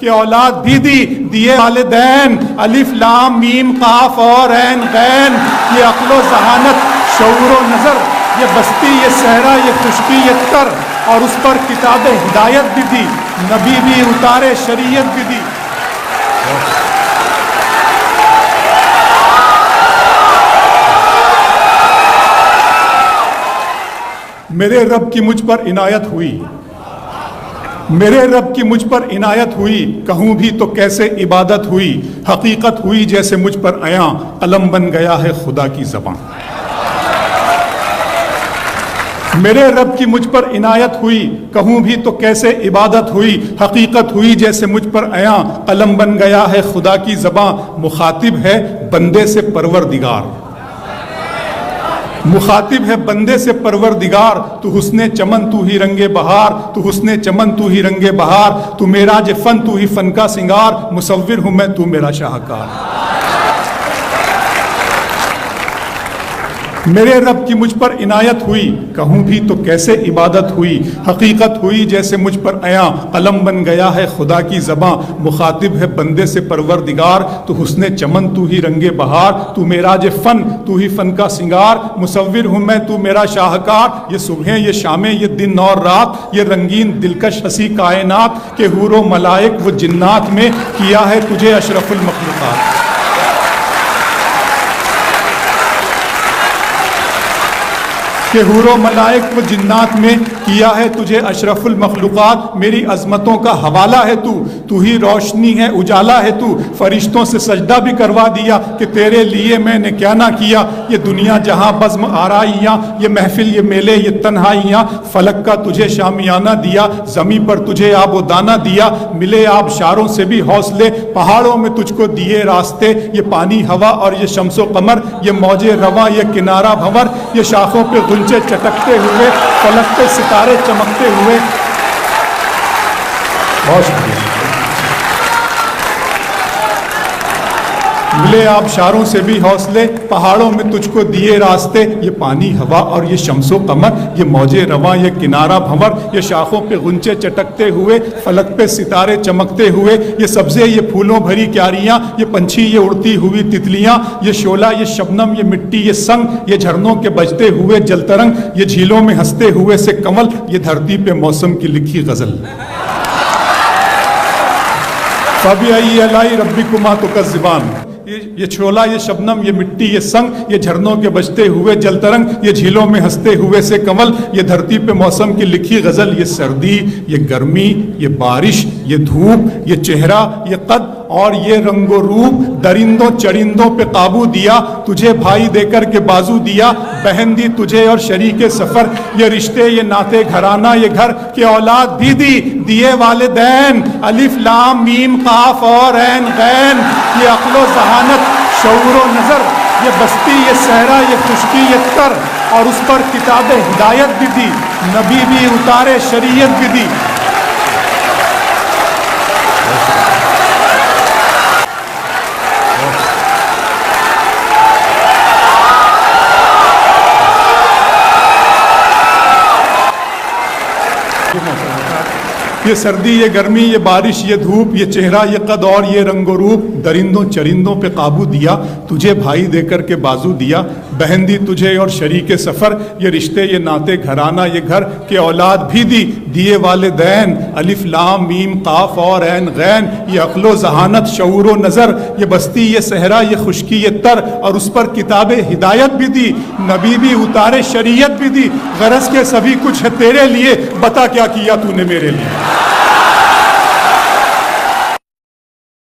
کہ اولاد بھی دی، دیے والدین، الف لام میم قاف اور عین غین، یہ عقل و ذہانت، شعور و نظر، یہ بستی، یہ صحرا، یہ خشکی، یہ تر، اور اس پر کتاب ہدایت بھی دی، نبی بھی اتارے، شریعت بھی دی۔ میرے رب کی مجھ پر عنایت ہوئی، میرے رب کی مجھ پر عنایت ہوئی، کہوں بھی تو کیسے عبادت ہوئی، حقیقت ہوئی جیسے مجھ پر عیاں، قلم بن گیا ہے خدا کی زبان۔ میرے رب کی مجھ پر عنایت ہوئی، کہوں بھی تو کیسے عبادت ہوئی، حقیقت ہوئی جیسے مجھ پر عیاں، قلم بن گیا ہے خدا کی زبان۔ مخاطب ہے بندے سے پروردگار، مخاطب ہے بندے سے پروردگار، تو حسن چمن تو ہی رنگ بہار، تو حسن چمن تو ہی رنگ بہار، تو معراج فن تو ہی فن کا سنگار، مصور ہوں میں تو میرا شاہکار۔ میرے رب کی مجھ پر عنایت ہوئی، کہوں بھی تو کیسے عبادت ہوئی، حقیقت ہوئی جیسے مجھ پر عیاں، قلم بن گیا ہے خدا کی زباں۔ مخاطب ہے بندے سے پروردگار، تو حسن چمن تو ہی رنگ بہار، تو معراج فن تو ہی فن کا سنگار، مصور ہوں میں تو میرا شاہکار۔ یہ صبحیں، یہ شامیں، یہ دن اور رات، یہ رنگین دلکش ہنسی کائنات، کہ حور و ملائک و جنات میں کیا ہے تجھے اشرف المخلوقات۔ کہ حور و ملائک و جنات میں کیا ہے تجھے اشرف المخلوقات۔ میری عظمتوں کا حوالہ ہے تو ہی روشنی ہے، اجالا ہے تو، فرشتوں سے سجدہ بھی کروا دیا کہ تیرے لیے میں نے کیا نہ کیا۔ یہ دنیا جہاں بزم آرائیاں، یہ محفل، یہ میلے، یہ تنہائیاں، فلک کا تجھے شامیانہ دیا، زمین پر تجھے آب و دانہ دیا، ملے آبشاروں سے بھی حوصلے، پہاڑوں میں تجھ کو دیے راستے، یہ پانی ہوا اور یہ شمس و قمر، یہ موج رواں، یہ کنارہ بھنور، یہ شاخوں پہ غنچے چٹکتے ہوئے، فلک پہ ستارے چمکتے ہوئے۔ بہت شکریہ۔ ملے آبشاروں سے بھی حوصلے، پہاڑوں میں تجھ کو دیے راستے، یہ پانی ہوا اور یہ شمس و قمر، یہ موج رواں، یہ کنارہ بھنور، یہ شاخوں پہ غنچے چٹکتے ہوئے، فلک پہ ستارے چمکتے ہوئے، یہ سبزے، یہ پھولوں بھری کیاریاں، یہ پنچھی، یہ اڑتی ہوئی تتلیاں، یہ شعلہ، یہ شبنم، یہ مٹی، یہ سنگ، یہ جھرنوں کے بجتے ہوئے جل ترنگ، یہ جھیلوں میں ہنستے ہوئے سے کمل، یہ دھرتی پہ موسم کی لکھی غزل۔ فَبِأَيِّ آلَاءِ رَبِّكُمَا تُكَذِّبَانِ، یہ چھولا، یہ شبنم، یہ مٹی، یہ سنگ، یہ جھرنوں کے بجتے ہوئے جل ترنگ، یہ جھیلوں میں ہنستے ہوئے سے کمل، یہ دھرتی پہ موسم کی لکھی غزل۔ یہ سردی، یہ گرمی، یہ بارش، یہ دھوپ، یہ چہرہ، یہ قد اور یہ رنگ و روپ، درندوں چرندوں پہ قابو دیا، تجھے بھائی دے کر کے بازو دیا، بہن دی تجھے اور شریک سفر، یہ رشتے، یہ ناطے گھرانہ، یہ گھر کہ اولاد بھی دی، دیے والدین، الف لام میم قاف اور عین غین، یہ عقل و ذہانت، شعور و نظر، یہ بستی، یہ صحرا، یہ خشکی، یہ تر، اور اس پر کتاب ہدایت بھی دی، نبی بھی اتارے، شریعت بھی دی۔ یہ سردی، یہ گرمی، یہ بارش، یہ دھوپ، یہ چہرہ، یہ قد اور یہ رنگ و روپ، درندوں چرندوں پہ قابو دیا، تجھے بھائی دے کر کے بازو دیا، بہن دی تجھے اور شریک سفر، یہ رشتے، یہ ناطے گھرانہ، یہ گھر کہ اولاد بھی دی، دیے والدین، الف لام میم قاف اور عین غین، یہ عقل و ذہانت، شعور و نظر، یہ بستی، یہ صحرا، یہ خشکی، یہ تر، اور اس پر کتاب ہدایت بھی دی، نبی بھی اتارے، شریعت بھی دی۔ غرض کے سبھی کچھ ہے تیرے لیے، بتا کیا کیا تو نے میرے لیے۔